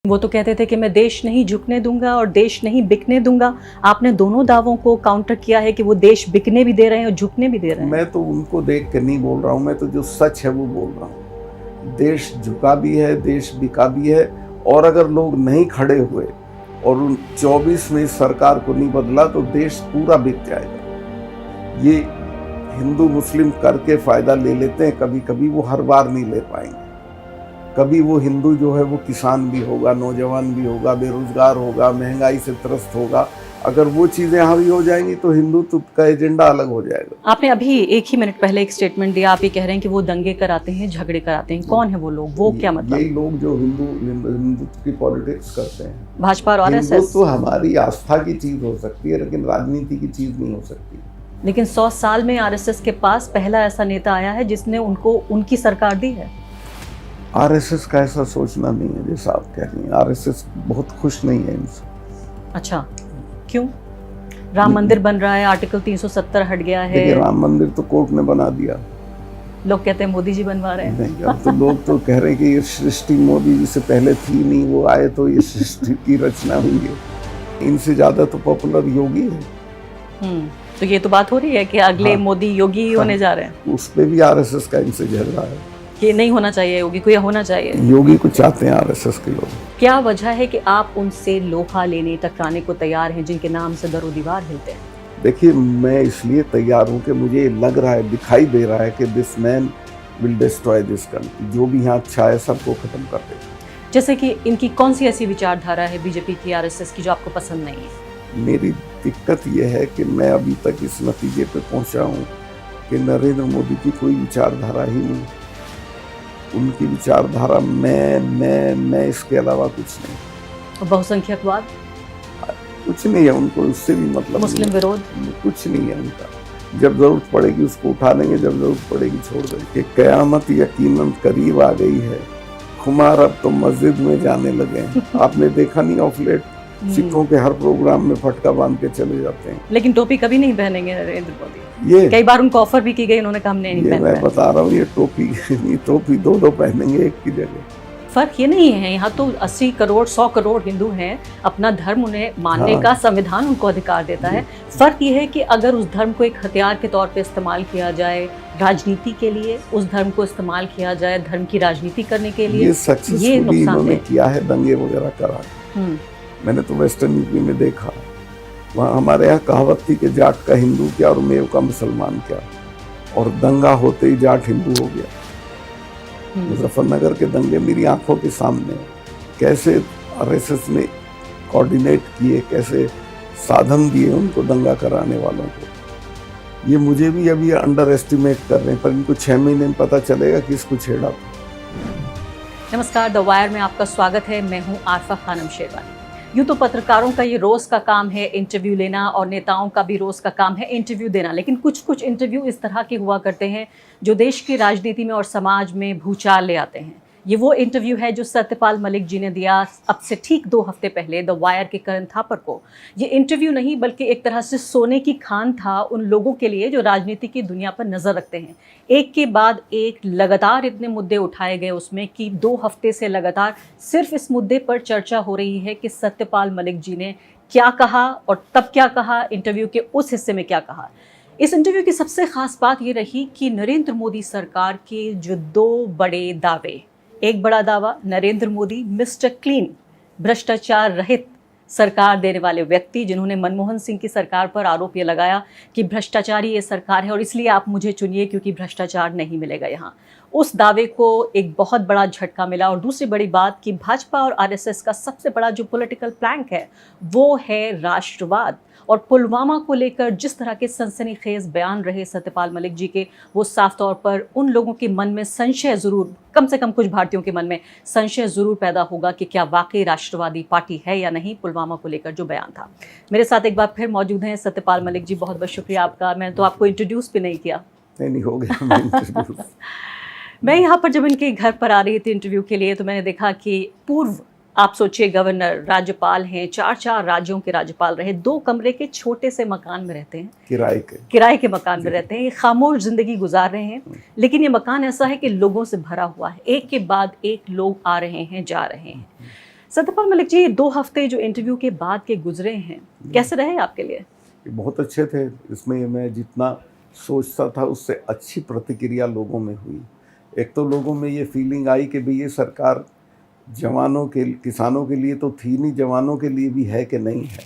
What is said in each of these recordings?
वो तो कहते थे कि मैं देश नहीं झुकने दूंगा और देश नहीं बिकने दूंगा। आपने दोनों दावों को काउंटर किया है कि वो देश बिकने भी दे रहे हैं और झुकने भी दे रहे हैं। मैं तो उनको देख कर नहीं बोल रहा हूँ, मैं तो जो सच है वो बोल रहा हूँ। देश झुका भी है, देश बिका भी है। और अगर लोग नहीं खड़े हुए और उन 24 में सरकार को नहीं बदला तो देश पूरा बिक जाएगा। ये हिंदू मुस्लिम करके फायदा ले लेते हैं, कभी कभी वो हर बार नहीं ले पाएंगे। कभी वो हिंदू जो है वो किसान भी होगा, नौजवान भी होगा, बेरोजगार होगा, महंगाई से त्रस्त होगा। अगर वो चीजें हावी हो जाएंगी तो हिंदुत्व का एजेंडा अलग हो जाएगा। आपने अभी एक ही मिनट पहले एक स्टेटमेंट दिया, आप ये कह रहे हैं कि वो दंगे कराते हैं, झगड़े कराते हैं। कौन है वो लोग, वो क्या मतलब? यही लोग जो हिंदुत्व की पॉलिटिक्स करते हैं। भाजपा और आरएसएस। हिंदुत्व हमारी आस्था की चीज हो सकती है लेकिन राजनीति की चीज नहीं हो सकती। लेकिन 100 साल में आरएसएस के पास पहला ऐसा नेता आया है जिसने उनको उनकी सरकार दी है। आरएसएस का ऐसा सोचना नहीं है जैसा आप कह रही हैं। आरएसएस बहुत खुश नहीं है इनसे। अच्छा, क्यों? राम मंदिर बन रहा है, आर्टिकल 370 हट गया है। देखिए, राम मंदिर तो कोर्ट ने बना दिया। लोग कहते हैं मोदी जी बनवा रहे हैं। नहीं, अब तो लोग तो कह रहे हैं कि ये सृष्टि मोदी जी से पहले थी नहीं, वो आए तो ये सृष्टि की रचना हुई है। इनसे ज्यादा तो पॉपुलर योगी है। तो ये तो बात हो रही है कि अगले मोदी योगी ही होने जा रहे हैं। उस पे भी आरएसएस का इनसे झगड़ा है कि नहीं होना चाहिए योगी को, या होना चाहिए। योगी को चाहते हैं आरएसएस के लोग। क्या वजह है कि आप उनसे लोहा लेने टकराने को तैयार हैं जिनके नाम से दरो दीवार हिलते हैं? देखिए, मैं इसलिए तैयार हूँ कि मुझे लग रहा है, दिखाई दे रहा है कि this man will destroy this country. जो भी यहाँ अच्छा है सबको खत्म कर देगा। जैसे कि इनकी कौन सी ऐसी विचारधारा है बीजेपी की, आरएसएस की, जो आपको पसंद नहीं है? मेरी दिक्कत यह है कि मैं अभी तक इस नतीजे पे पहुंचा हूँ कि नरेंद्र मोदी की कोई विचारधारा ही नहीं। उनकी विचारधारा मैं इसके अलावा कुछ नहीं। और बहुसंख्यकवाद कुछ नहीं है उनको, उससे भी मतलब मुस्लिम विरोध कुछ नहीं है उनका। जब जरूरत पड़ेगी उसको उठा लेंगे, जब जरूरत पड़ेगी छोड़ देंगे। कयामत यकीनन करीब आ गई है, खुमार अब तो मस्जिद में जाने लगे हैं। आपने देखा नहीं ऑफ लेट सिखों के हर प्रोग्राम में फटका बांध के चले जाते हैं। लेकिन टोपी कभी नहीं पहनेंगे नरेंद्र मोदी। ये कई बार उनको ऑफर भी की गई, उन्होंने कहा हमने नहीं पहनना। मैं बता रहा हूँ, ये टोपी दो पहनेंगे एक की जगह। फर्क ये नहीं है, यहाँ तो 80 करोड़ 100 करोड़ हिंदू हैं, अपना धर्म उन्हें मानने का संविधान उनको अधिकार देता है। फर्क ये है कि अगर उस धर्म को एक हथियार के तौर पे इस्तेमाल किया जाए राजनीति के लिए, उस धर्म को इस्तेमाल किया जाए धर्म की राजनीति करने के लिए, ये सक्सेसफुली इन्होंने किया है, दंगे वगैरह करा। मैंने तो वेस्टर्न यूपी में देखा, वहाँ हमारे यहाँ कहावत थी कि जाट का हिंदू क्या और मेव का मुसलमान क्या, और दंगा होते ही जाट हिंदू हो गया। मुजफ्फरनगर के दंगे मेरी आंखों के सामने, कैसे आरएसएस ने कोऑर्डिनेट किए, कैसे साधन दिए उनको दंगा कराने वालों को। ये मुझे भी अभी अंडर एस्टिमेट कर रहे हैं, पर इनको 6 महीने में पता चलेगा कि इसको छेड़ा। नमस्कार, द वायर में आपका स्वागत है। मैं हूँ आरफा खानम शेरवानी। यूँ तो पत्रकारों का ये रोज़ का काम है इंटरव्यू लेना, और नेताओं का भी रोज़ का काम है इंटरव्यू देना। लेकिन कुछ इंटरव्यू इस तरह के हुआ करते हैं जो देश की राजनीति में और समाज में भूचाल ले आते हैं। ये वो इंटरव्यू है जो सत्यपाल मलिक जी ने दिया अब से ठीक 2 हफ्ते पहले द वायर के करण थापर को। ये इंटरव्यू नहीं बल्कि एक तरह से सोने की खान था उन लोगों के लिए जो राजनीति की दुनिया पर नज़र रखते हैं। एक के बाद एक लगातार इतने मुद्दे उठाए गए उसमें कि 2 हफ्ते से लगातार सिर्फ इस मुद्दे पर चर्चा हो रही है कि सत्यपाल मलिक जी ने क्या कहा और तब क्या कहा, इंटरव्यू के उस हिस्से में क्या कहा। इस इंटरव्यू की सबसे खास बात ये रही कि नरेंद्र मोदी सरकार के जो 2 बड़े दावे, एक बड़ा दावा नरेंद्र मोदी मिस्टर क्लीन, भ्रष्टाचार रहित सरकार देने वाले व्यक्ति, जिन्होंने मनमोहन सिंह की सरकार पर आरोप ये लगाया कि भ्रष्टाचारी ये सरकार है और इसलिए आप मुझे चुनिए क्योंकि भ्रष्टाचार नहीं मिलेगा यहाँ। उस दावे को एक बहुत बड़ा झटका मिला। और दूसरी बड़ी बात कि भाजपा और आरएसएस का सबसे बड़ा जो पॉलिटिकल प्लैंक है वो है राष्ट्रवाद। और पुलवामा को लेकर जिस तरह के सनसनीखेज बयान रहे सत्यपाल मलिक जी के, वो साफ तौर पर उन लोगों के मन में संशय ज़रूर, कम से कम कुछ भारतीयों के मन में संशय ज़रूर पैदा होगा कि क्या वाकई राष्ट्रवादी पार्टी है या नहीं, पुलवामा को लेकर जो बयान था। मेरे साथ एक बार फिर मौजूद हैं सत्यपाल मलिक जी। बहुत बहुत शुक्रिया आपका। मैंने तो आपको इंट्रोड्यूस भी नहीं किया। नहीं हो गया। मैं यहाँ पर जब इनके घर पर आ रही थी इंटरव्यू के लिए तो मैंने देखा कि पूर्व, आप सोचिए, गवर्नर, राज्यपाल हैं, 4 राज्यों के राज्यपाल रहे, 2 कमरे के छोटे से मकान में रहते हैं, किराए के मकान में रहते हैं, ये खामोश जिंदगी गुजार रहे हैं। लेकिन ये मकान ऐसा है कि लोगों से भरा हुआ है, एक के बाद एक लोग आ रहे हैं, जा रहे हैं। सत्यपाल मलिक जी, 2 हफ्ते जो इंटरव्यू के बाद के गुजरे हैं, कैसे रहे आपके लिए? ये बहुत अच्छे थे। इसमें मैं जितना सोचता था उससे अच्छी प्रतिक्रिया लोगों में हुई। एक तो लोगों में ये फीलिंग आई कि भई ये सरकार जवानों के किसानों के लिए तो थी नहीं, जवानों के लिए भी है कि नहीं है,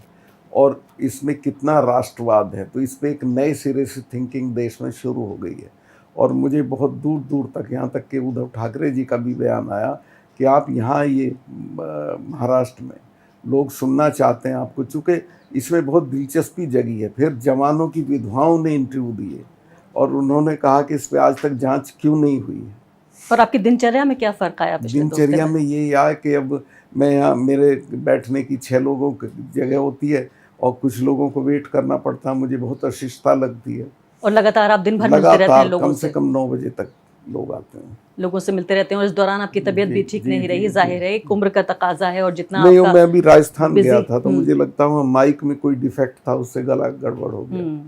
और इसमें कितना राष्ट्रवाद है। तो इस पे एक नए सिरे से थिंकिंग देश में शुरू हो गई है। और मुझे बहुत दूर दूर तक, यहाँ तक कि उद्धव ठाकरे जी का भी बयान आया कि आप यहाँ ये महाराष्ट्र में लोग सुनना चाहते हैं आपको, चूँकि इसमें बहुत दिलचस्पी जगी है। फिर जवानों की विधवाओं ने इंटरव्यू दिए और उन्होंने कहा कि इस पे आज तक जांच क्यों नहीं हुई है। और आपकी दिनचर्या में क्या फ़र्क आया पिछले 2 हफ्ते दिनचर्या में? में ये आया कि अब मैं यहाँ, मेरे बैठने की 6 लोगों की जगह होती है और कुछ लोगों को वेट करना पड़ता है। मुझे बहुत अशिष्टता लगती है। और लगातार आप दिन भर मिलते रहते हैं लगातार लोगों कम से से? कम 9 बजे तक लोग आते हैं। लोगों से मिलते रहते हैं और इस दौरान आपकी तबीयत भी ठीक नहीं रही, ज़ाहिर है एक उम्र का तकाज़ा है और जितना नहीं, आपका मैं अभी राजस्थान गया बिज़ी। था तो मुझे लगता है माइक में कोई डिफेक्ट था, उससे गला गड़बड़ हो गया।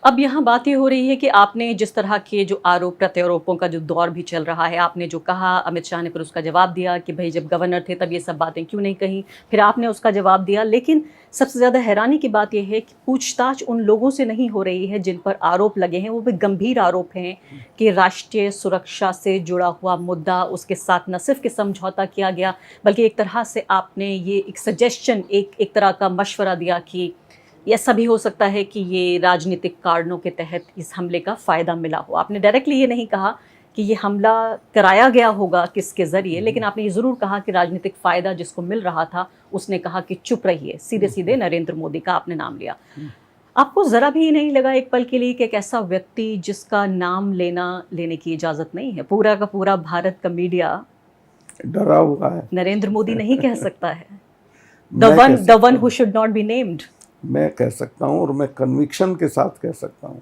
अब यहाँ बात ये हो रही है कि आपने जिस तरह के जो आरोप प्रत्यारोपों का जो दौर भी चल रहा है, आपने जो कहा, अमित शाह ने फिर उसका जवाब दिया कि भाई जब गवर्नर थे तब ये सब बातें क्यों नहीं कही, फिर आपने उसका जवाब दिया। लेकिन सबसे ज़्यादा हैरानी की बात यह है कि पूछताछ उन लोगों से नहीं हो रही है जिन पर आरोप लगे हैं। वो भी गंभीर आरोप हैं कि राष्ट्रीय सुरक्षा से जुड़ा हुआ मुद्दा, उसके साथ न सिर्फ कि समझौता किया गया बल्कि एक तरह से आपने ये एक सजेशन, एक तरह का मशवरा दिया कि ऐसा भी हो सकता है कि ये राजनीतिक कारणों के तहत इस हमले का फ़ायदा मिला हो। आपने डायरेक्टली ये नहीं कहा कि ये हमला कराया गया होगा किसके ज़रिए, लेकिन आपने ये ज़रूर कहा कि राजनीतिक फ़ायदा जिसको मिल रहा था उसने कहा कि चुप रहिए। सीधे सीधे नरेंद्र मोदी का आपने नाम लिया। आपको ज़रा भी नहीं लगा एक पल के लिए कि एक ऐसा व्यक्ति जिसका नाम लेने की इजाज़त नहीं है, पूरा का पूरा भारत का मीडिया डरा हुआ है। नरेंद्र मोदी नहीं कह सकता है, मैं the one who should not be named. मैं कह सकता हूँ और मैं कन्विक्शन के साथ कह सकता हूँ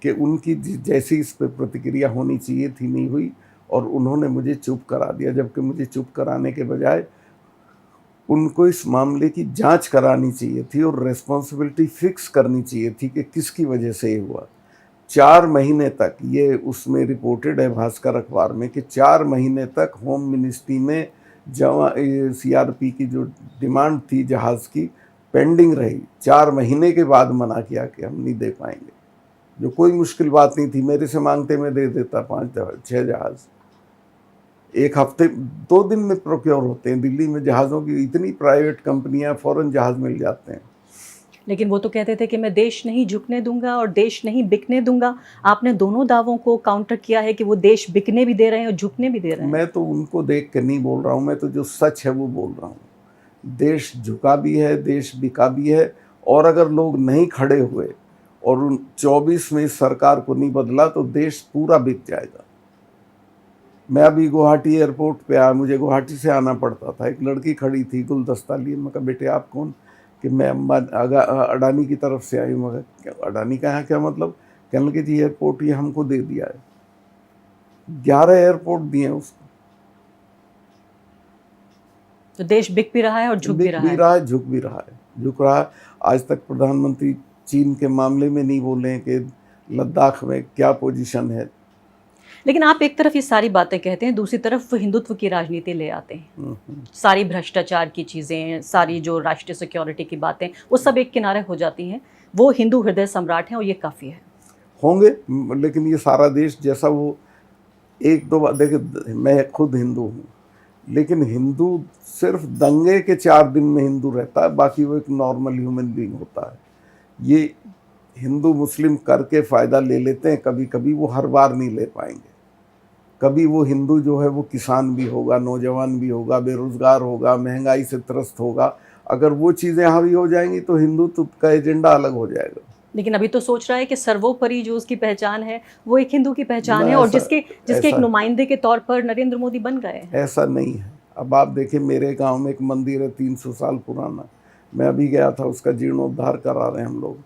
कि उनकी जैसी इस पर प्रतिक्रिया होनी चाहिए थी नहीं हुई, और उन्होंने मुझे चुप करा दिया। जबकि मुझे चुप कराने के बजाय उनको इस मामले की जांच करानी चाहिए थी और रिस्पॉन्सिबिलिटी फिक्स करनी चाहिए थी कि किसकी वजह से ये हुआ। 4 महीने तक, ये उसमें रिपोर्टेड है भास्कर अखबार में, कि 4 महीने तक होम मिनिस्ट्री में CRP की जो डिमांड थी जहाज़ की पेंडिंग रही। 4 महीने के बाद मना किया कि हम नहीं दे पाएंगे, जो कोई मुश्किल बात नहीं थी। मेरे से मांगते मैं दे देता 5-6 जहाज़। 1 हफ्ते 2 दिन में प्रोक्योर होते हैं। दिल्ली में जहाज़ों की इतनी प्राइवेट कंपनियां, फ़ौरन जहाज़ मिल जाते हैं। लेकिन वो तो कहते थे कि मैं देश नहीं झुकने दूंगा और देश नहीं बिकने दूंगा। आपने दोनों दावों को काउंटर किया है कि वो देश बिकने भी दे रहे हैं और झुकने भी दे रहे हैं। मैं तो उनको देख कर नहीं बोल रहा हूँ, मैं तो जो सच है वो बोल रहा हूँ। देश झुका भी है, देश बिका भी है, और अगर लोग नहीं खड़े हुए और उन 24 में इस सरकार को नहीं बदला तो देश पूरा बिक जाएगा। मैं अभी गुवाहाटी एयरपोर्ट पे आया, मुझे गुवाहाटी से आना पड़ता था। एक लड़की खड़ी थी गुलदस्ता लिए। मैं कहा बेटे आप कौन? कि मैं अडानी की तरफ से आई हूँ। मगर अडानी का यहाँ क्या मतलब? कहने लगे जी एयरपोर्ट ये हमको दे दिया है। 11 एयरपोर्ट दिए उसको। तो देश बिक भी रहा है और झुक भी रहा है। झुक भी रहा है, झुक रहा है। आज तक प्रधानमंत्री चीन के मामले में नहीं बोले हैं कि लद्दाख में क्या पोजीशन है। लेकिन आप एक तरफ ये सारी बातें कहते हैं, दूसरी तरफ हिंदुत्व की राजनीति ले आते हैं। सारी भ्रष्टाचार की चीज़ें, सारी जो राष्ट्रीय सिक्योरिटी की बातें, वो सब एक किनारे हो जाती हैं। वो हिंदू हृदय सम्राट हैं और ये काफ़ी है। होंगे, लेकिन ये सारा देश जैसा वो 1-2 बार देखिए, मैं खुद हिंदू हूँ, लेकिन हिंदू सिर्फ दंगे के 4 दिन में हिंदू रहता है, बाकी वो एक नॉर्मल ह्यूमन बीइंग होता है। ये हिंदू मुस्लिम करके फ़ायदा ले लेते हैं कभी कभी, वो हर बार नहीं ले पाएंगे। कभी वो हिंदू जो है वो किसान भी होगा, नौजवान भी होगा, बेरोज़गार होगा, महंगाई से त्रस्त होगा। अगर वो चीज़ें हावी हो जाएंगी तो हिंदुत्व का एजेंडा अलग हो जाएगा। लेकिन अभी तो सोच रहा है कि सर्वोपरि जो उसकी पहचान है वो एक हिंदू की पहचान है, और जिसके एक नुमाइंदे के तौर पर नरेंद्र मोदी बन गए हैं। ऐसा नहीं है। अब आप देखें, मेरे गांव में एक मंदिर है 300 साल पुराना। मैं अभी गया था, उसका जीर्णोद्धार करा रहे हैं हम लोग।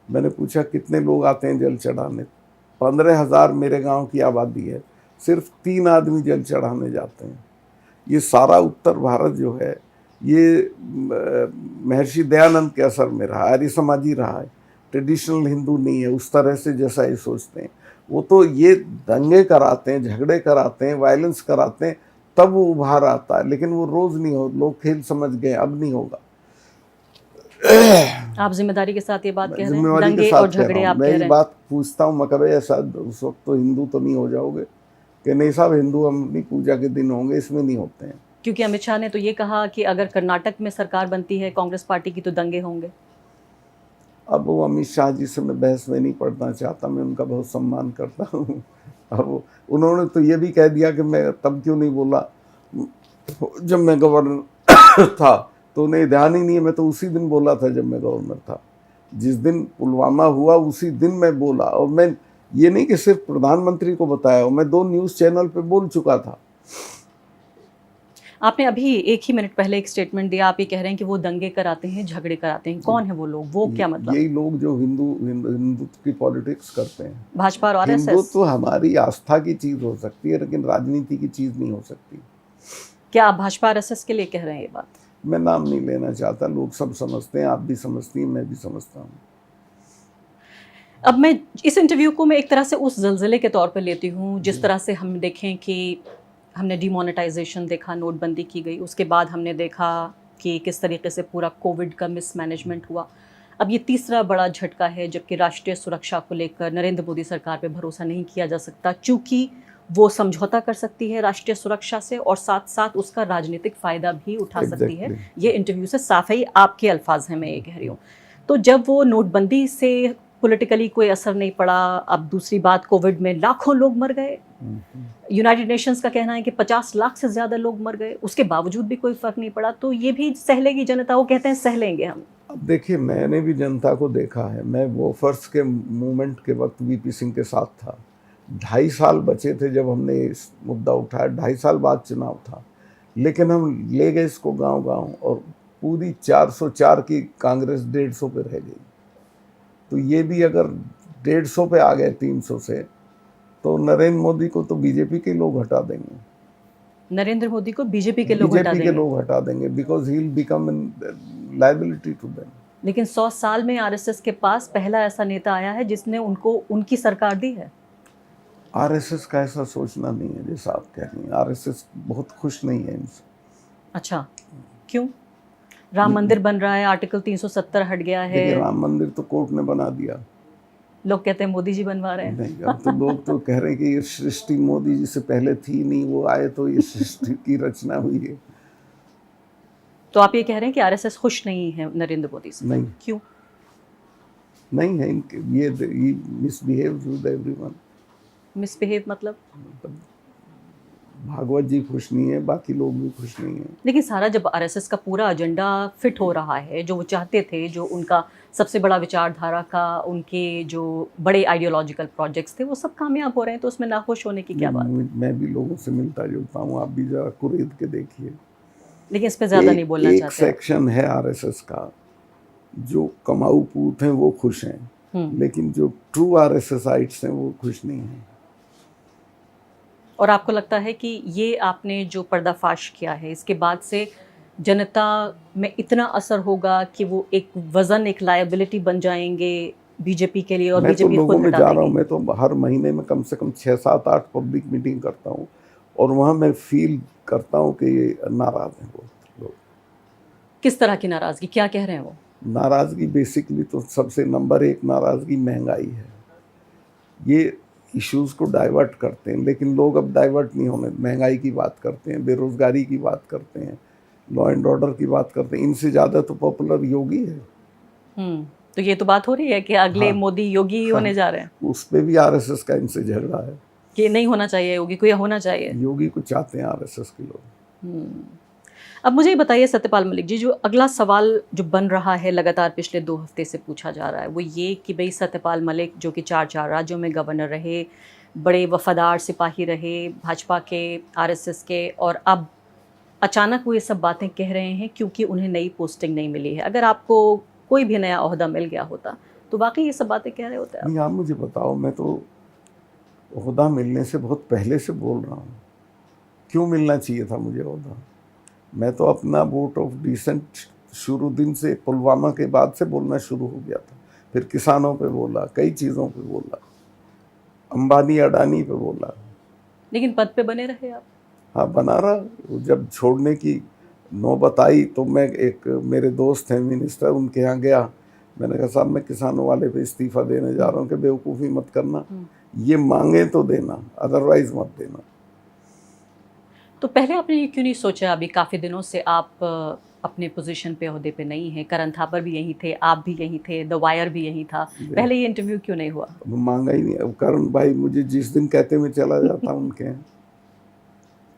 मैंने पूछा कितने लोग आते हैं जल चढ़ाने? 15,000 मेरे गांव की आबादी है, सिर्फ 3 आदमी जल चढ़ाने जाते हैं। ये सारा उत्तर भारत जो है ये महर्षि दयानंद के असर में रहा है, आर्य समाजी रहा है, ट्रेडिशनल हिंदू नहीं है उस तरह से जैसा ये सोचते हैं। वो तो ये दंगे कराते हैं, झगड़े कराते हैं, वायलेंस कराते हैं, तब वो उभार आता है, लेकिन वो रोज नहीं हो, लोग खेल समझ गए, अब नहीं होगा। आप जिम्मेदारी के साथ ये बात कह रहे हैं? जिम्मेवारी के दंगे साथ और कह झगड़े रहा हूँ आप मैं। कह ये रहे हैं? बात पूछता हूँ मैं, कभी ऐसा उस वक्त तो हिंदू तो नहीं हो जाओगे कि नहीं साहब हिंदू हम अपनी पूजा के दिन होंगे, इसमें नहीं होते हैं। क्योंकि अमित शाह ने तो ये कहा कि अगर कर्नाटक में सरकार बनती है कांग्रेस पार्टी की तो दंगे होंगे। अब वो अमित शाह जी से मैं बहस में नहीं पढ़ना चाहता, मैं उनका बहुत सम्मान करता हूँ। और उन्होंने तो ये भी कह दिया कि मैं तब क्यों नहीं बोला जब मैं गवर्नर था, तो उन्हें ध्यान ही नहीं है। मैं तो उसी दिन बोला था जब मैं गवर्नर था, जिस दिन पुलवामा हुआ उसी दिन मैं बोला। और मैं ये नहीं कि सिर्फ प्रधानमंत्री को बताया, मैं 2 न्यूज़ चैनल पे बोल चुका था। आपने अभी 1 ही मिनट पहले एक स्टेटमेंट दिया, आप ये कह रहे हैं कि वो दंगे कराते हैं, झगड़े कराते हैं। कौन है वो लोग, वो क्या मतलब? यही लोग जो हिंदुत्व की पॉलिटिक्स करते हैं। भाजपा और आरएसएस? हिंदुत्व हमारी आस्था की चीज हो सकती है, लेकिन राजनीति की चीज नहीं हो सकती। क्या आप भाजपा आरएसएस के लिए कह रहे हैं ये बात? मैं नाम नहीं लेना चाहता, लोग सब समझते हैं, आप भी समझती हैं, मैं भी समझता हूँ। अब मैं इस इंटरव्यू को मैं एक तरह से उस ज़लज़ले के तौर पर लेती हूँ जिस तरह से हम देखें कि हमने डिमोनेटाइजेशन देखा, नोटबंदी की गई, उसके बाद हमने देखा कि किस तरीके से पूरा कोविड का मिसमैनेजमेंट हुआ। अब ये तीसरा बड़ा झटका है, जबकि राष्ट्रीय सुरक्षा को लेकर नरेंद्र मोदी सरकार पे भरोसा नहीं किया जा सकता, चूँकि वो समझौता कर सकती है राष्ट्रीय सुरक्षा से और साथ साथ उसका राजनीतिक फ़ायदा भी उठा सकती है। ये इंटरव्यू से साफ ही आपके अल्फाज हैं, मैं ये कह रही हूँ। तो जब वो नोटबंदी से पॉलिटिकली कोई असर नहीं पड़ा, अब दूसरी बात कोविड में लाखों लोग मर गए, यूनाइटेड नेशंस का कहना है कि 50 लाख से ज़्यादा लोग मर गए, उसके बावजूद भी कोई फ़र्क नहीं पड़ा, तो ये भी सह लेगी जनता? वो कहते हैं सह लेंगे हम। अब देखिए, मैंने भी जनता को देखा है, मैं वोफर्स के मूवमेंट के वक्त वीपी सिंह के साथ था। 2.5 साल बचे थे जब हमने इस मुद्दा उठाया, 2.5 साल बाद चुनाव था, लेकिन हम ले गए इसको गांव-गांव और पूरी 404 की कांग्रेस 150 पे रह गई। तो ये भी अगर 150 पे आ गए 300 से, तो नरेंद्र मोदी को तो बीजेपी के लोग हटा देंगे। नरेंद्र मोदी को बीजेपी के लोग हटा देंगे because he will become liability to them. लेकिन 100 साल में आरएसएस के पास पहला ऐसा नेता आया है जिसने उनको उनकी सरकार दी है। आरएसएस का ऐसा सोचना नहीं है जैसा आप कह रही हैं। आरएसएस बहुत खुश नहीं है इनसे। अच्छा, क्यों? राम मंदिर बन रहा है, आर्टिकल 370 हट गया है। देखिए, राम मंदिर तो कोर्ट ने बना दिया, लोग कहते हैं मोदी जी बनवा रहे हैं। नहीं, अब तो लोग तो कह रहे हैं कि ये सृष्टि मोदी जी से पहले थी नहीं, वो आए तो ये सृष्टि की रचना हुई है। तो आप ये कह रहे हैं कि आरएसएस खुश नहीं है नरेंद्र मोदी से? नहीं। क्यों? नहीं है इनके, ये मिसबिहेव्स विद एवरीवन। मिसबिहेव मतलब? भागवत जी खुश नहीं है, बाकी लोग भी खुश नहीं हैं। लेकिन सारा जब आरएसएस का पूरा एजेंडा फिट हो रहा है, जो वो चाहते थे, जो उनका सबसे बड़ा विचारधारा का, उनके जो बड़े आइडियोलॉजिकल प्रोजेक्ट्स थे, वो सब कामयाब हो रहे हैं, तो उसमें नाखुश होने की क्या बात? मैं भी लोगों से मिलता जुलता हूँ, आप भी जरा कुरेद के देखिए। लेकिन इस पे ज़्यादा नहीं बोलना चाहते। एक सेक्शन है आरएसएस का जो कमाऊ पूत हैं वो खुश हैं, लेकिन जो ट्रू आरएसएसाइट्स हैं वो खुश नहीं हैं। और आपको लगता है कि ये आपने जो पर्दाफाश किया है, इसके बाद से जनता में इतना असर होगा कि वो एक वजन, एक लायबिलिटी बन जाएंगे बीजेपी के लिए, और बीजेपी लोगों खुद में हटा जा रहा हूँ। देगी? मैं तो हर महीने में कम से कम 6, 7, 8 पब्लिक मीटिंग करता हूँ और वहाँ मैं फील करता हूँ कि ये नाराज हैं बहुत लोग। किस तरह की नाराज़गी? क्या कह रहे हैं वो? नाराज़गी बेसिकली तो सबसे नंबर 1 नाराज़गी महंगाई है। ये इश्यूज़ को डाइवर्ट करते हैं, लेकिन लोग अब डाइवर्ट नहीं होने, महंगाई की बात करते हैं, बेरोज़गारी की बात करते हैं, लॉ एंड ऑर्डर की बात करते हैं। इनसे ज़्यादा तो पॉपुलर योगी है। तो ये तो बात हो रही है कि अगले मोदी योगी ही होने जा रहे हैं। उस पे भी आरएसएस का इनसे झगड़ा है कि नहीं होना चाहिए योगी को, या होना चाहिए। योगी को चाहते हैं आरएसएस के लोग। अब मुझे ये बताइए सत्यपाल मलिक जी, जो अगला सवाल जो बन रहा है, लगातार पिछले 2 हफ्ते से पूछा जा रहा है, वो ये कि भाई सत्यपाल मलिक जो कि 4 राज्यों में गवर्नर रहे, बड़े वफादार सिपाही रहे भाजपा के, आरएसएस के, और अब अचानक वो ये सब बातें कह रहे हैं क्योंकि उन्हें नई पोस्टिंग नहीं मिली है। अगर आपको कोई भी नया ओहदा मिल गया होता तो वाकई ये सब बातें कह रहे होते हैं? नहीं, आप मुझे बताओ, मैं तो ओहदा मिलने से बहुत पहले से बोल रहा हूँ। क्यों मिलना चाहिए था मुझे ओहदा? मैं तो अपना वोट ऑफ डिसेंट शुरू दिन से, पुलवामा के बाद से बोलना शुरू हो गया था। फिर किसानों पे बोला, कई चीज़ों पे बोला, अंबानी अडानी पे बोला। लेकिन पद पे बने रहे आप। हाँ बना रहा। वो जब छोड़ने की नौबत आई तो मैं, एक मेरे दोस्त हैं मिनिस्टर, उनके यहाँ गया। मैंने कहा साहब मैं किसानों वाले पे इस्तीफा देने जा रहा हूँ कि बेवकूफ़ी मत करना, ये मांगे तो देना, अदरवाइज मत देना। तो पहले आपने ये क्यों नहीं सोचा? अभी काफ़ी दिनों से आप अपने पोजीशन पे, ओहदे पे नहीं हैं। करण थापर भी यहीं थे, आप भी यहीं थे, द वायर भी यहीं था। पहले ये इंटरव्यू क्यों नहीं हुआ? अब मांगा ही नहीं। अब करण भाई मुझे जिस दिन कहते मैं चला जाता हूँ उनके यहाँ।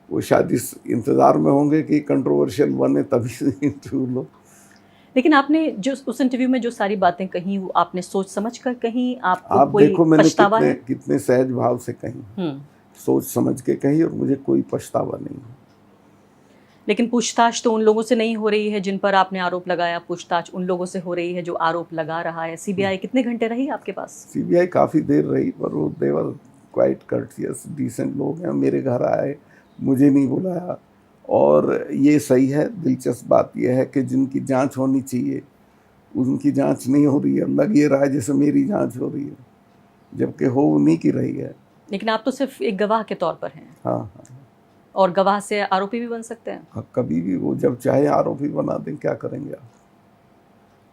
वो शायद इस इंतज़ार में होंगे कि कंट्रोवर्शियल बने तभी इंटरव्यू लो। लेकिन आपने जो उस इंटरव्यू में जो सारी बातें कही, वो आपने सोच समझ कर कहीं? आपको आप कोई देखो मैंने पछतावा कितने है? कितने सहज भाव से कही, हुँ। सोच समझ के कही, और मुझे कोई पछतावा नहीं है। लेकिन पूछताछ तो उन लोगों से नहीं हो रही है जिन पर आपने आरोप लगाया, पूछताछ उन लोगों से हो रही है जो आरोप लगा रहा है। सीबीआई कितने घंटे रही आपके पास? सीबीआई काफ़ी देर रही, पर वो देवर क्वाइट कर्टियस डिसेंट लोग हैं। मेरे घर आए, मुझे नहीं बुलाया। और ये सही है, दिलचस्प बात यह है कि जिनकी जांच होनी चाहिए उनकी जांच नहीं हो रही है। लग ये रहा है जैसे मेरी जांच हो रही है, जबकि हो उन्हीं की रही है। लेकिन आप तो सिर्फ एक गवाह के तौर पर हैं, हाँ हाँ। और गवाह से आरोपी भी बन सकते हैं। कभी भी वो जब चाहे आरोपी बना दें, क्या करेंगे आप?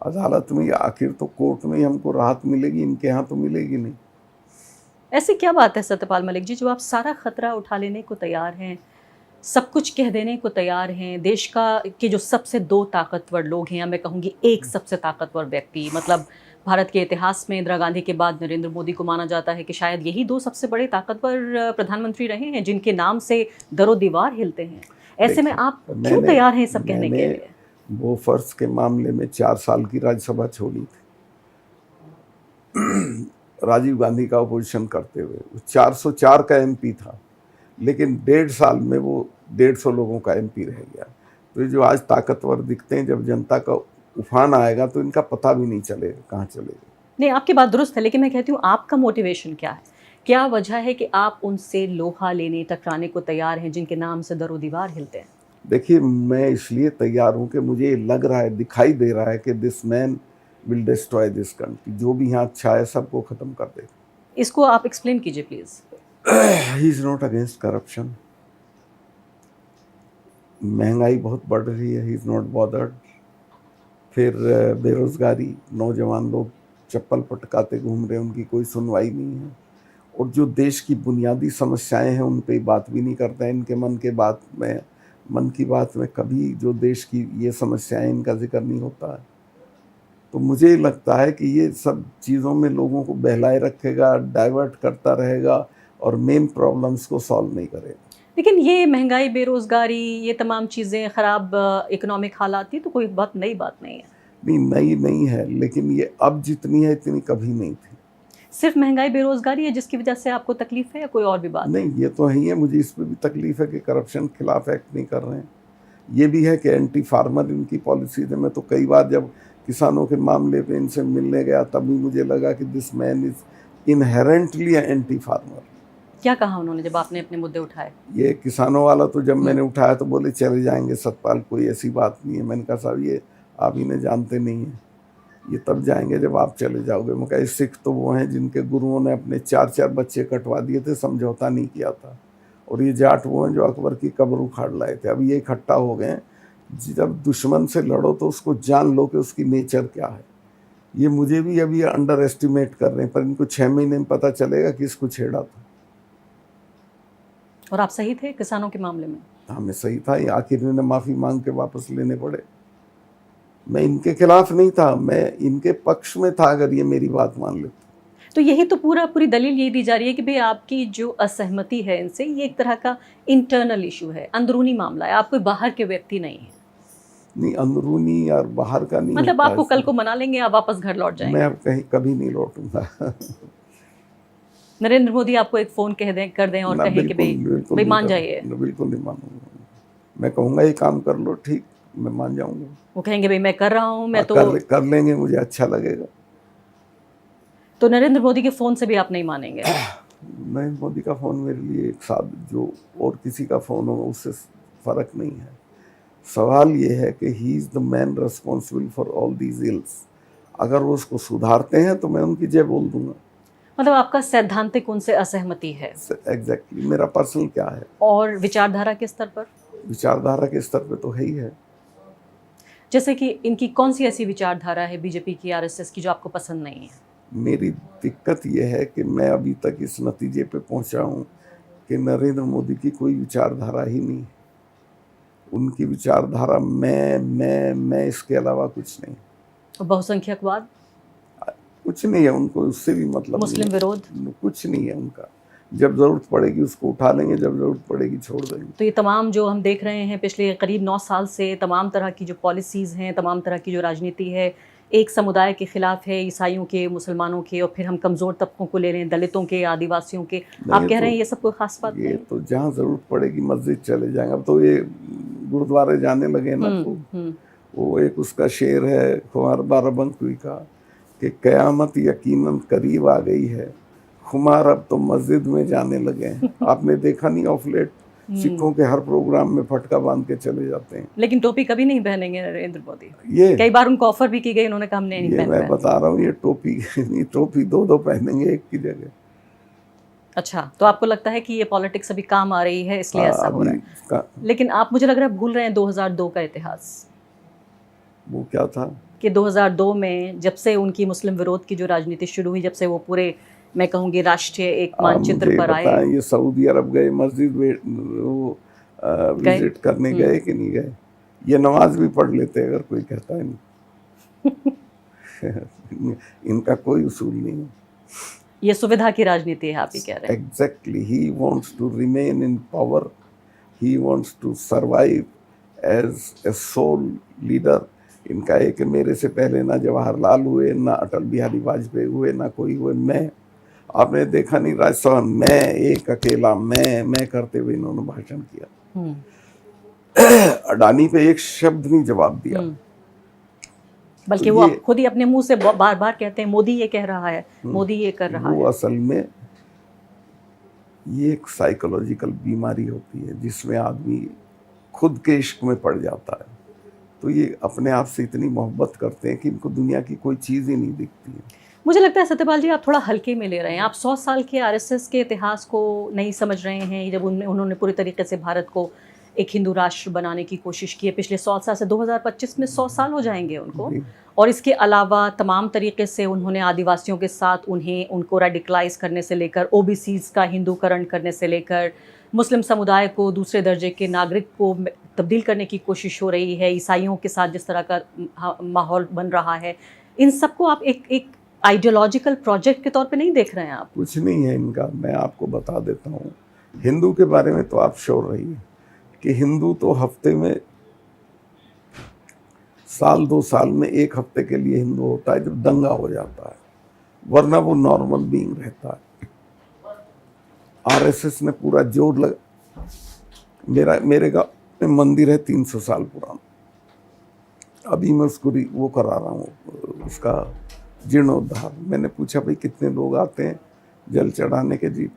अदालत में, आखिर तो कोर्ट में ही हमको राहत मिलेगी, इनके यहाँ तो मिलेगी नहीं। ऐसी क्या बात है सत्यपाल मलिक जी जो आप सारा खतरा उठा लेने को तैयार हैं, सब कुछ कह देने को तैयार हैं? देश का के जो सबसे दो ताकतवर लोग हैं, या मैं कहूँगी एक सबसे ताकतवर व्यक्ति, मतलब भारत के इतिहास में इंदिरा गांधी के बाद नरेंद्र मोदी को माना जाता है कि शायद यही दो सबसे बड़े ताकतवर प्रधानमंत्री रहे हैं जिनके नाम से दरो दीवार हिलते हैं। ऐसे में आप क्यों तैयार हैं सब कहने के लिए? वो फर्ज के मामले में 4 साल की राज्यसभा छोड़ी थी राजीव गांधी का अपोजिशन करते हुए। वो 404 का एमपी था, लेकिन 1.5 साल में वो 150 लोगों का एमपी रह गया। तो ये जो आज ताकतवर दिखते हैं, जब जनता का उफान आएगा तो इनका पता भी नहीं चलेगा कहाँ चलेगा। नहीं, आपकी बात दुरुस्त है, लेकिन मैं कहती हूँ आपका मोटिवेशन क्या है? क्या वजह है कि आप उनसे लोहा लेने, टकराने को तैयार हैं जिनके नाम से दरो दीवार हिलते हैं? देखिए, मैं इसलिए तैयार हूँ कि मुझे लग रहा है, दिखाई दे रहा है कि this man will destroy this country. जो भी यहाँ अच्छा है सबको ख़त्म कर देगा। इसको आप एक्सप्लेन कीजिए please. He is not against corruption. महंगाई बहुत बढ़ रही है, ही इज़ नॉट बॉदर्ड। फिर बेरोज़गारी, नौजवान लोग चप्पल पटकाते घूम रहे हैं, उनकी कोई सुनवाई नहीं है। और जो देश की बुनियादी समस्याएं हैं उन पे बात भी नहीं करता है। इनके मन की बात में कभी जो देश की ये समस्याएं, इनका जिक्र नहीं होता है। तो मुझे लगता है कि ये सब चीज़ों में लोगों को बहलाए रखेगा, डाइवर्ट करता रहेगा, और मेन प्रॉब्लम्स को सॉल्व नहीं करेगा। लेकिन ये महंगाई, बेरोज़गारी, ये तमाम चीज़ें, ख़राब इकोनॉमिक हालात, ये तो कोई नई बात नहीं है। नहीं, नई नहीं है, लेकिन ये अब जितनी है इतनी कभी नहीं थी। सिर्फ महंगाई, बेरोज़गारी है जिसकी वजह से आपको तकलीफ है, या कोई और भी बात? नहीं, ये तो है ही है। मुझे इस पर भी तकलीफ है कि करप्शन के खिलाफ एक्ट नहीं कर रहे हैं। ये भी है कि एंटी फार्मर इनकी पॉलिसीज है। मैं तो कई बार जब किसानों के मामले पे इनसे मिलने गया, तब भी मुझे लगा कि this man is inherently anti farmer. क्या कहा उन्होंने जब आपने अपने मुद्दे उठाए? ये किसानों वाला तो जब मैंने उठाया तो बोले चले जाएंगे सतपाल, कोई ऐसी बात नहीं है। मैंने कहा साहब ये आप इन्हें जानते नहीं हैं, ये तब जाएंगे जब आप चले जाओगे। मैं कहा सिख तो वो हैं जिनके गुरुओं ने अपने 4-4 बच्चे कटवा दिए थे, समझौता नहीं किया था। और ये जाट वो हैं जो अकबर की कब्र उखाड़ लाए थे। अब ये इकट्ठा हो गए। जब दुश्मन से लड़ो तो उसको जान लो कि उसकी नेचर क्या है। ये मुझे भी अभी अंडर एस्टिमेट कर रहे हैं, पर इनको 6 महीने में पता चलेगा कि इसको छेड़ा था। और आप सही थे किसानों के मामले में? हाँ, मैं सही था। आखिर इन्हें माफ़ी मांग के वापस लेने पड़े। मैं इनके खिलाफ नहीं था, मैं इनके पक्ष में था, अगर ये मेरी बात मान लेते। तो यही तो पूरी दलील ये दी जा रही है कि भाई आपकी जो असहमति है इनसे, ये एक तरह का इंटरनल इशू है, अंदरूनी मामला है, आप कोई बाहर के व्यक्ति नहीं है। नहीं, अंदरूनी और बाहर का नहीं मतलब होता आपको है। कल को मना लेंगे, आप वापस घर लौट जाएंगे? मैं अब कहीं कभी नहीं लौटूंगा। नरेंद्र मोदी आपको एक फ़ोन कर दें और कहें कि भाई मान जाइए? बिल्कुल नहीं मानूंगा। मैं कहूँगा ये काम कर लो, ठीक, मैं मान जाऊंगा। वो कहेंगे भाई मैं कर रहा हूँ, मैं तो कर लेंगे, मुझे अच्छा लगेगा। तो नरेंद्र मोदी के फ़ोन से भी आप नहीं मानेंगे? नरेंद्र मोदी का फ़ोन मेरे लिए एक साथ जो और किसी का फ़ोन हो उससे फ़र्क नहीं है। सवाल ये है कि he is the man responsible for all these ills. अगर वो उसको सुधारते हैं तो मैं उनकी जय बोल दूंगा। मतलब आपका सैद्धांतिक उनसे असहमति है। एग्जैक्टली मेरा पर्सनल क्या है, और विचारधारा के स्तर पर? विचारधारा के स्तर पे तो है ही है। जैसे कि इनकी कौन सी ऐसी विचारधारा है बीजेपी की, आरएसएस की, जो आपको पसंद नहीं है? मेरी दिक्कत यह है कि मैं अभी तक इस नतीजे पे पहुंचा हूं कि नरेंद्र मोदी की कोई विचारधारा ही नहीं है। उनकी विचारधारा मैं, इसके अलावा कुछ नहीं। और बहुसंख्यकवाद? कुछ नहीं है उनको, उससे भी मतलब मुस्लिम विरोध? कुछ नहीं है उनका। जब जरूरत पड़ेगी उसको उठा लेंगे, जब जरूरत पड़ेगी छोड़ देंगे। तो ये तमाम जो हम देख रहे हैं पिछले करीब 9 साल से, तमाम तरह की जो पॉलिसीज़ हैं, तमाम तरह की जो राजनीति है, एक समुदाय के खिलाफ है, ईसाइयों के, मुसलमानों के, और फिर हम कमज़ोर तबकों को ले रहे हैं, दलितों के, आदिवासियों के। आप कह रहे हैं ये सब कोई खास बात ये नहीं? तो जहाँ जरूरत पड़ेगी मस्जिद चले जाएंगे। अब तो ये गुरुद्वारे जाने लगे ना, तो वो एक उसका शेर है खुमार बाराबंकी का कि कयामत यकीनन करीब आ गई है, खुमार अब तो मस्जिद में जाने लगे हैं। आपने देखा नहीं ऑफ लेट सिखों के हर प्रोग्राम में फटका बांध के चले जाते हैं। लेकिन टोपी कभी नहीं पहनेंगे नरेंद्र मोदी। ये कई बार उनको ऑफर भी की गई, उन्होंने कहा हमने नहीं ये मैं पहनना। बता रहा हूँ, ये टोपी दो पहनेंगे एक की जगह। अच्छा, तो आपको लगता है कि ये पॉलिटिक्स अभी काम आ रही है इसलिए ऐसा हो रहा है? लेकिन आप, मुझे लग रहा है, भूल रहे हैं 2002 का इतिहास। वो क्या था कि 2002 में जब से उनकी मुस्लिम विरोध की जो राजनीति शुरू हुई, जब से वो पूरे, मैं कहूँगी, राष्ट्रीय एक मानचित्र पर आए। ये सऊदी अरब गए, मस्जिद विजिट करने गए कि नहीं गए? ये नमाज भी पढ़ लेते अगर कोई कहता है नहीं। इनका कोई उसूल नहीं है। ये सुविधा की राजनीति है, आप ही कह रहे हैं। Exactly, he wants to remain in power, he wants to survive as a sole leader. इनका है कि मेरे से पहले ना जवाहरलाल हुए, ना अटल बिहारी वाजपेयी हुए, ना कोई हुए, मैं। आपने देखा नहीं राज्यसभा में एक अकेला मैं करते हुए इन्होंने भाषण किया। अडानी पे एक शब्द नहीं जवाब दिया। बल्कि वो खुद ही अपने मुंह से बार बार कहते हैं मोदी ये कह रहा है, मोदी ये कर रहा है। वो असल में ये एक साइकोलॉजिकल बीमारी होती है जिसमें आदमी खुद के इश्क में पड़ जाता है। तो ये अपने आप से इतनी मोहब्बत करते हैं कि इनको दुनिया की कोई चीज़ ही नहीं दिखती है। मुझे लगता है सत्यपाल जी, आप थोड़ा हल्के में ले रहे हैं। आप 100 साल के आरएसएस के इतिहास को नहीं समझ रहे हैं। जब उन्होंने पूरी तरीके से भारत को एक हिंदू राष्ट्र बनाने की कोशिश की है पिछले 100 साल से, 2025 में 100 साल हो जाएंगे उनको। और इसके अलावा तमाम तरीके से उन्होंने आदिवासियों के साथ उनको रेडिकलाइज करने से लेकर, ओबीसीज का हिंदूकरण करने से लेकर, मुस्लिम समुदाय को दूसरे दर्जे के नागरिक को तब्दील करने की कोशिश हो रही है, ईसाइयों के साथ जिस तरह का माहौल बन रहा है, इन सबको आप एक आइडियोलॉजिकल प्रोजेक्ट के तौर पे नहीं देख रहे हैं? आप कुछ नहीं है इनका। मैं आपको बता देता हूँ, हिंदू के बारे में तो आप श्योर रहिए कि हिंदू तो हफ्ते में, साल 2 साल में एक हफ्ते के लिए हिंदू होता है जब दंगा हो जाता है, वरना वो नॉर्मल बीइंग रहता है। आरएसएस ने पूरा जोर लगा। मेरे गाँव में मंदिर है 300 साल पुराना, अभी मैं उसको वो करा रहा हूँ, उसका जीर्णोद्धार। मैंने पूछा भाई कितने लोग आते हैं जल चढ़ाने के? जी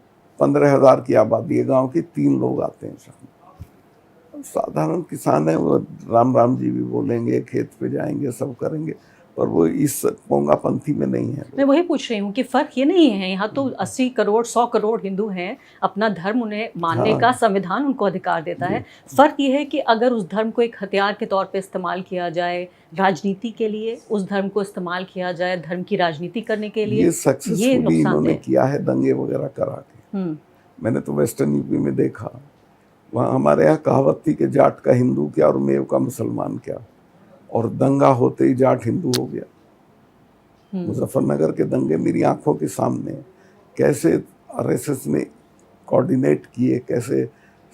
15,000 की आबादी है गांव की, 3 लोग आते हैं शाम। साधारण किसान है वो, राम राम जी भी बोलेंगे, खेत पे जाएंगे, सब करेंगे, पर वो इस पोंगापंथी में नहीं है। मैं वही पूछ रही हूँ कि फ़र्क ये नहीं है, यहाँ तो 80 करोड़ 100 करोड़ हिंदू हैं, अपना धर्म उन्हें मानने का संविधान उनको अधिकार देता है। फ़र्क ये है कि अगर उस धर्म को एक हथियार के तौर पे इस्तेमाल किया जाए राजनीति के लिए, उस धर्म को इस्तेमाल किया जाए धर्म की राजनीति करने के लिए, ये सक्सेसफुली इन्होंने किया है दंगे वगैरह करा के। मैंने तो वेस्टर्न यूपी में देखा, वहाँ हमारे यहाँ कहावत थी कि जाट का हिंदू क्या और मेव का मुसलमान क्या, और दंगा होते ही जाट हिंदू हो गया। मुजफ्फरनगर के दंगे मेरी आंखों के सामने, कैसे आरएसएस ने कोऑर्डिनेट किए, कैसे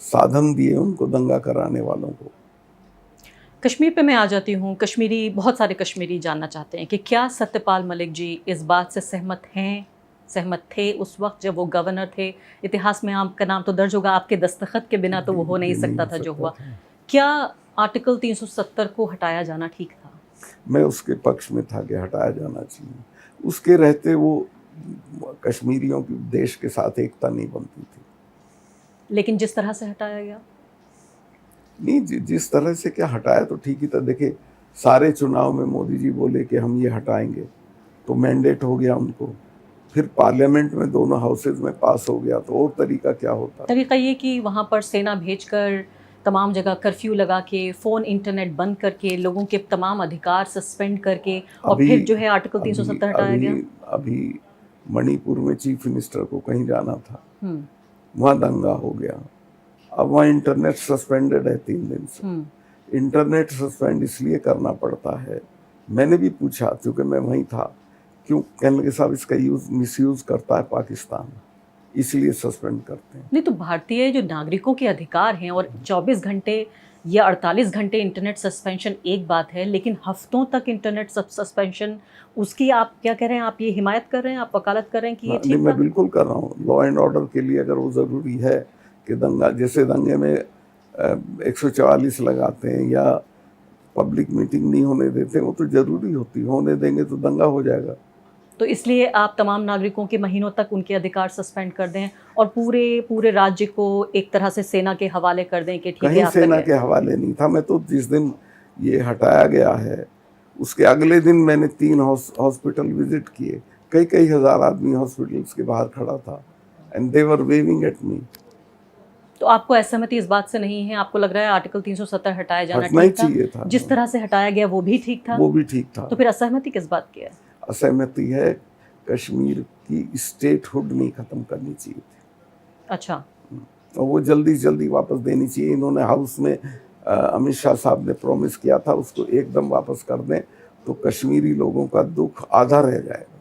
साधन दिए उनको दंगा कराने वालों को। कश्मीर पे मैं आ जाती हूँ। कश्मीरी, बहुत सारे कश्मीरी जानना चाहते हैं कि क्या सत्यपाल मलिक जी इस बात से सहमत थे उस वक्त जब वो गवर्नर थे? इतिहास में आपका नाम तो दर्ज होगा, आपके दस्तखत के बिना तो वो हो नहीं सकता था जो हुआ। क्या आर्टिकल 370 को हटाया जाना ठीक था? मैं उसके पक्ष में था कि हटाया जाना चाहिए। उसके रहते वो कश्मीरियों की देश के साथ एकता नहीं बनती थी। लेकिन जिस तरह से हटाया गया, नहीं जिस तरह से क्या हटाया तो ठीक ही था। देखिए सारे चुनाव में मोदी जी बोले कि हम ये हटाएंगे, तो मैंडेट हो गया उनको, फिर पार्लियामेंट में दोनों हाउसेज में पास हो गया, तो और तरीका क्या होता? तरीका ये कि वहाँ पर सेना भेजकर तमाम जगह कर्फ्यू लगा के, फ़ोन इंटरनेट बंद करके, लोगों के तमाम अधिकार सस्पेंड करके, और फिर जो है आर्टिकल 370 हटाया गया। अभी मणिपुर में चीफ मिनिस्टर को कहीं जाना था, हम्म, वहाँ दंगा हो गया। अब वहाँ इंटरनेट सस्पेंडेड है 3 दिन से। इंटरनेट सस्पेंड इसलिए करना पड़ता है, मैंने भी पूछा क्योंकि मैं वहीं था, क्यों? कहने लगे साहब इसका मिसयूज करता है पाकिस्तान, इसलिए सस्पेंड करते हैं। नहीं तो भारतीय जो नागरिकों के अधिकार हैं, और 24 घंटे या 48 घंटे इंटरनेट सस्पेंशन एक बात है, लेकिन हफ्तों तक इंटरनेट सस्पेंशन, उसकी आप क्या कह रहे हैं? आप ये हिमायत कर रहे हैं, आप वकालत कर रहे हैं कि ये ठीक था? मैं बिल्कुल कर रहा हूँ। लॉ एंड ऑर्डर के लिए अगर वो ज़रूरी है कि दंगा, जैसे दंगे में 144 लगाते हैं या पब्लिक मीटिंग नहीं होने देते, वो तो ज़रूरी होती, होने देंगे तो दंगा हो जाएगा। तो इसलिए आप तमाम नागरिकों के महीनों तक उनके अधिकार सस्पेंड कर दें और पूरे राज्य को एक तरह से सेना के हवाले कर दें कि ठीक है, कहीं आप सेना करिए। के हवाले नहीं था। मैं तो जिस दिन ये हटाया गया है उसके अगले दिन मैंने 3 हॉस्पिटल विजिट किए, कई हज़ार आदमी हॉस्पिटल्स के बाहर खड़ा था, and they were waving at me. तो आपको असहमति इस बात से नहीं है? आपको लग रहा है आर्टिकल 370 हटाया जाना हटना ही ठीक था? चाहिए था। जिस तरह से हटाया गया वो भी ठीक था? वो भी ठीक था। तो फिर असहमति किस बात की है? असहमति है कश्मीर की स्टेटहुड नहीं खत्म करनी चाहिए थी, अच्छा, और वो जल्दी से जल्दी वापस देनी चाहिए। इन्होंने हाउस में अमित शाह साहब ने प्रॉमिस किया था, उसको एकदम वापस कर दें तो कश्मीरी लोगों का दुख आधा रह जाएगा।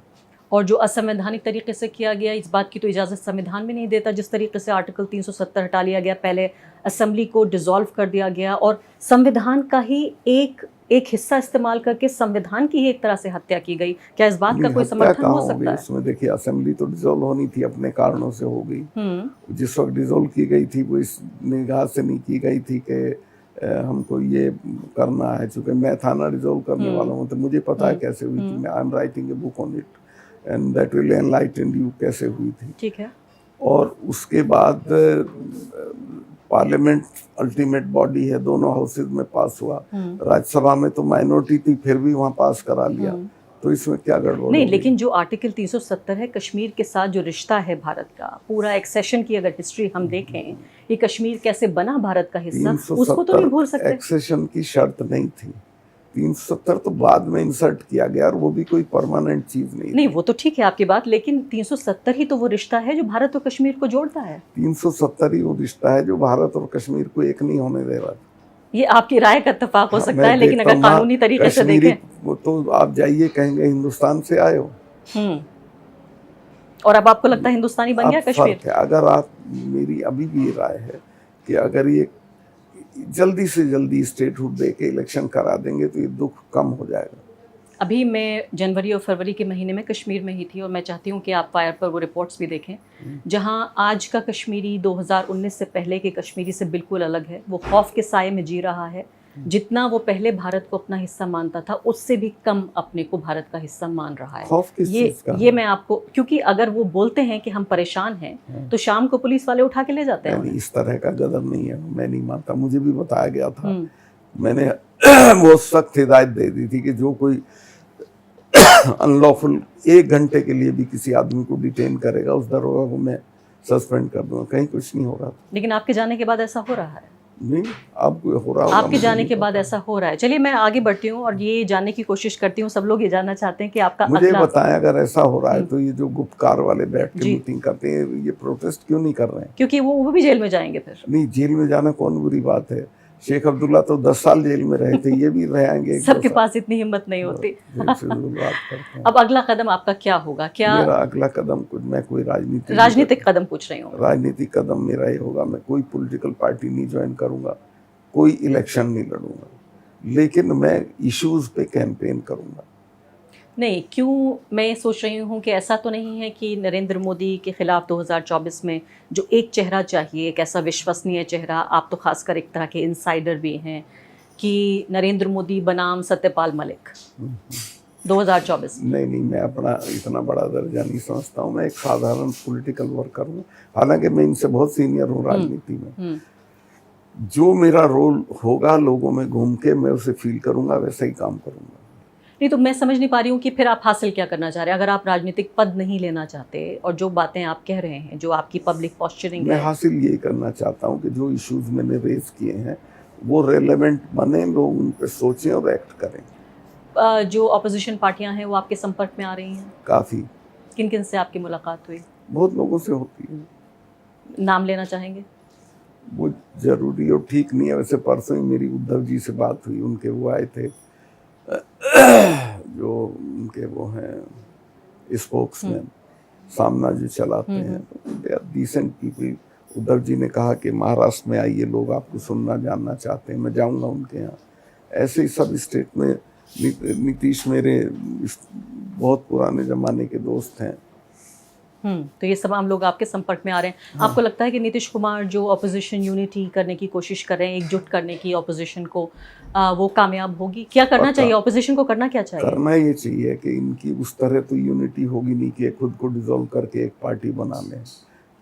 और जो असंवैधानिक तरीके से किया गया, इस बात की तो इजाज़त संविधान में नहीं देता। जिस तरीके से आर्टिकल 370 हटा लिया गया, पहले असेंबली को डिसॉल्व कर दिया गया और संविधान का ही एक हिस्सा इस्तेमाल करके संविधान की ही एक तरह से हत्या की गई। क्या इस बात का कोई समर्थन हो सकता है? इसमें देखिए, असेंबली तो डिसॉल्व होनी थी, अपने कारणों से हो गई। जिस वक्त डिसॉल्व की गई थी वो इस निगाह से नहीं की गई थी कि हमको ये करना है, चूँकि मैं था ना डिसॉल्व करने वाला हूँ, तो मुझे पता है कैसे हुई थी। I am writing a book on it and that will enlighten you कैसे हुई थी। ठीक है। और उसके बाद पार्लियामेंट अल्टीमेट बॉडी है, दोनों हाउसेज में पास हुआ। राज्यसभा में तो माइनॉरिटी थी, फिर भी वहाँ पास करा लिया, तो इसमें क्या गड़बड़? नहीं, लेकिन जो आर्टिकल 370 है, कश्मीर के साथ जो रिश्ता है भारत का, पूरा एक्सेशन की अगर हिस्ट्री हम देखें, ये कश्मीर कैसे बना भारत का हिस्सा, उसको तो नहीं भूल सकते। एक्सेशन की शर्त नहीं थी, 370 तो बाद में इंसर्ट किया गया, और वो भी कोई परमानेंट चीज नहीं। वो तो ठीक है आपकी बात, लेकिन 370 ही तो वो रिश्ता है जो भारत और कश्मीर को जोड़ता है। 370 ही वो रिश्ता है जो भारत और कश्मीर को एक नहीं होने दे रहा। ये आपकी राय का इत्तेफाक हो सकता है, लेकिन अगर कानूनी तरीके से देखें, वो तो आप जाइए कहेंगे हिंदुस्तान से आए हो। और अब आपको लगता है हिंदुस्तानी बन गया कश्मीर? अगर आप, मेरी अभी भी राय है कि अगर ये जल्दी से जल्दी स्टेटहुड दे के इलेक्शन करा देंगे तो ये दुख कम हो जाएगा। अभी मैं जनवरी और फरवरी के महीने में कश्मीर में ही थी, और मैं चाहती हूँ कि आप फायर पर वो रिपोर्ट्स भी देखें, जहाँ आज का कश्मीरी 2019 से पहले के कश्मीरी से बिल्कुल अलग है। वो खौफ के साये में जी रहा है। जितना वो पहले भारत को अपना हिस्सा मानता था, उससे भी कम अपने को भारत का हिस्सा मान रहा है। खौफ किस चीज़ का? ये मैं आपको, क्योंकि अगर वो बोलते हैं कि हम परेशान हैं, तो शाम को पुलिस वाले उठा के ले जाते हैं। इस तरह का गदर नहीं है, मैं नहीं मानता। मुझे भी बताया गया था, मैंने वो सख्त हिदायत दे दी थी कि जो कोई अनलॉफुल 1 घंटे के लिए भी किसी आदमी को डिटेन करेगा, उस दरोगा को मैं सस्पेंड कर दूंगा, कहीं कुछ नहीं होगा। लेकिन आपके जाने के बाद ऐसा हो रहा है? नहीं, अब हो रहा होगा। आपके जाने के बाद ऐसा हो रहा है। चलिए, मैं आगे बढ़ती हूँ और ये जानने की कोशिश करती हूँ, सब लोग ये जानना चाहते हैं कि आपका मुझे बताएं, अगर ऐसा हो रहा है तो ये जो गुप्तकार वाले बैठ के मीटिंग करते हैं, ये प्रोटेस्ट क्यों नहीं कर रहे हैं? क्योंकि वो भी जेल में जाएंगे फिर। नहीं, जेल में जाना कौन बुरी बात है? शेख अब्दुल्ला तो 10 साल जेल में रहे थे, ये भी रहेंगे। सबके पास इतनी हिम्मत नहीं होती। अब अगला कदम आपका क्या होगा? क्या मेरा अगला कदम, मैं कोई राजनीतिक कदम पूछ रही हूँ? राजनीतिक कदम मेरा ये होगा, मैं कोई पॉलिटिकल पार्टी नहीं ज्वाइन करूंगा, कोई इलेक्शन नहीं लड़ूंगा, लेकिन मैं इश्यूज पे कैंपेन करूंगा। नहीं, क्यों? मैं सोच रही हूँ कि ऐसा तो नहीं है कि नरेंद्र मोदी के खिलाफ 2024 में जो एक चेहरा चाहिए, एक ऐसा विश्वसनीय चेहरा, आप तो खासकर एक तरह के इनसाइडर भी हैं, कि नरेंद्र मोदी बनाम सत्यपाल मलिक 2024? नहीं, मैं अपना इतना बड़ा दर्जा नहीं समझता हूँ। मैं एक साधारण पॉलिटिकल वर्कर हूँ, हालांकि मैं इनसे बहुत सीनियर हूँ राजनीति में। जो मेरा रोल होगा, लोगों में घूम के मैं उसे फील करूंगा, वैसा ही काम करूंगा। नहीं तो मैं समझ नहीं पा रही हूँ कि फिर आप हासिल क्या करना चाह रहे हैं, अगर आप राजनीतिक पद नहीं लेना चाहते और जो बातें आप कह रहे हैं, जो आपकी पब्लिक पॉस्चरिंग मैं है। हासिल यही करना चाहता हूँ कि जो इश्यूज मैंने रेज किए हैं वो रेलेवेंट बने, लोग उन पर सोचें और एक्ट करें। जो अपोजिशन पार्टियां हैं वो आपके संपर्क में आ रही हैं? काफ़ी, किन किन से आपकी मुलाकात हुई? बहुत लोगों से होती है। नाम लेना चाहेंगे? वो जरूरी और ठीक नहीं है। वैसे परसों ही मेरी उद्धव जी से बात हुई, उनके वो आए थे जो उनके वो हैं स्पोक्समैन, सामना जो चलाते हैं, they are decent people. Uddhav ji ने कहा कि महाराष्ट्र में आइए, लोग आपको सुनना जानना चाहते हैं, मैं जाऊंगा उनके यहाँ। ऐसे ही सब स्टेट में नीतीश मेरे बहुत पुराने जमाने के दोस्त हैं। तो ये तमाम लोग आपके संपर्क में आ रहे हैं। हाँ। आपको लगता है कि नीतीश कुमार जो अपोजिशन यूनिटी करने की कोशिश कर रहे हैं, एकजुट करने की अपोजिशन को, वो कामयाब होगी? क्या करना चाहिए अपोजिशन को, करना क्या चाहिए? करना ये चाहिए कि इनकी उस तरह तो यूनिटी होगी नहीं कि खुद को डिसॉल्व करके एक पार्टी बना लें,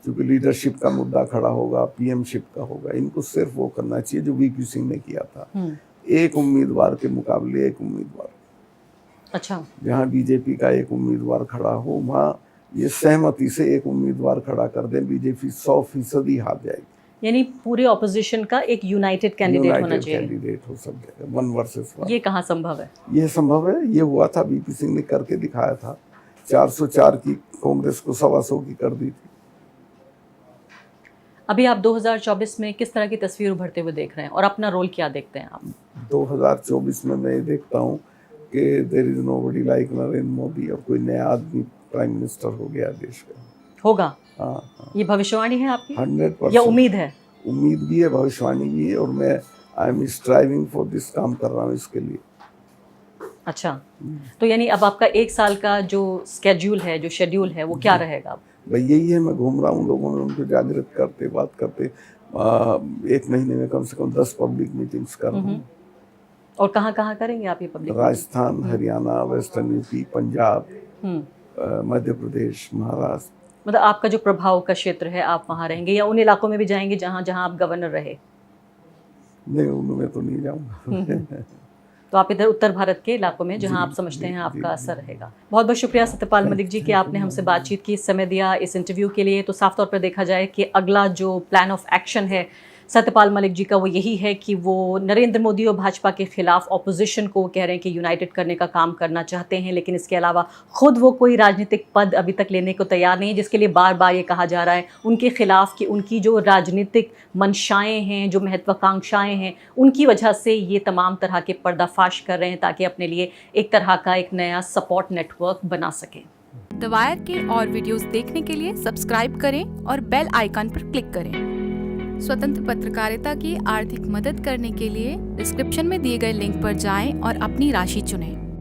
क्योंकि लीडरशिप का मुद्दा खड़ा होगा, पीएमशिप का होगा। इनको सिर्फ वो करना चाहिए जो वीपी सिंह ने किया था, एक उम्मीदवार के मुकाबले एक उम्मीदवार। अच्छा, जहाँ बीजेपी का एक उम्मीदवार खड़ा हो, वहाँ ये सहमति से एक उम्मीदवार खड़ा कर दें, बीजेपी 100% हार जाएगी। यानी पूरे ऑपोजिशन का एक यूनाइटेड कैंडिडेट होना चाहिए। कैंडिडेट हो सब जगह, 1 वर्सेस 1। ये कहाँ संभव है? ये संभव है, ये हुआ था, वीपी सिंह ने करके दिखाया था। 404 की कांग्रेस को 125 की कर दी थी। अभी आप 2024 में किस तरह की तस्वीर उभरते हुए देख रहे हैं और अपना रोल क्या देखते हैं आप? 2024 में मैं ये देखता हूँ कि there is nobody like Narendra Modi, और कोई नया आदमी प्राइम मिनिस्टर हो गया देश का। होगा? हाँ। ये भविष्यवाणी है आपकी 100%। या उम्मीद है? उम्मीद भी है, भविष्यवाणी भी है, और मैं I am striving for this, काम कर रहा हूँ इसके लिए। अच्छा, तो यानी अब आपका 1 साल का जो स्केड्यूल है, जो शेड्यूल है, वो क्या रहेगा? भाई यही है, मैं घूम रहा हूँ लोगों में, उनको जागृत करते, बात करते। 1 महीने में कम से कम 10 पब्लिक मीटिंग्स कर रहा हूँ। और कहाँ कहाँ करेंगे आप ये public? Rajasthan, Haryana, western UP, Punjab, Madhya Pradesh, Maharashtra. मतलब आपका जो प्रभाव का क्षेत्र है, आप वहाँ रहेंगे या उन इलाकों में भी जाएंगे जहाँ जहाँ आप गवर्नर रहे? नहीं, उनमें तो नहीं जाऊँगा। तो आप इधर उत्तर भारत के इलाकों में जहां आप समझते हैं आपका असर रहेगा। बहुत बहुत शुक्रिया सत्यपाल मलिक जी कि आपने हमसे बातचीत की, समय दिया इस इंटरव्यू के लिए। तो साफ तौर पर देखा जाए कि अगला जो प्लान ऑफ एक्शन है सत्यपाल मलिक जी का, वो यही है कि वो नरेंद्र मोदी और भाजपा के खिलाफ ऑपोजिशन को कह रहे हैं कि यूनाइटेड करने का काम करना चाहते हैं, लेकिन इसके अलावा खुद वो कोई राजनीतिक पद अभी तक लेने को तैयार नहीं है, जिसके लिए बार बार ये कहा जा रहा है उनके खिलाफ कि उनकी जो राजनीतिक मंशाएं हैं, जो महत्वाकांक्षाएं हैं, उनकी वजह से ये तमाम तरह के पर्दाफाश कर रहे हैं ताकि अपने लिए एक तरह का एक नया सपोर्ट नेटवर्क बना सकें। द वायर के और वीडियोस देखने के लिए सब्सक्राइब करें और बेल आइकन पर क्लिक करें। स्वतंत्र पत्रकारिता की आर्थिक मदद करने के लिए डिस्क्रिप्शन में दिए गए लिंक पर जाएं और अपनी राशि चुनें।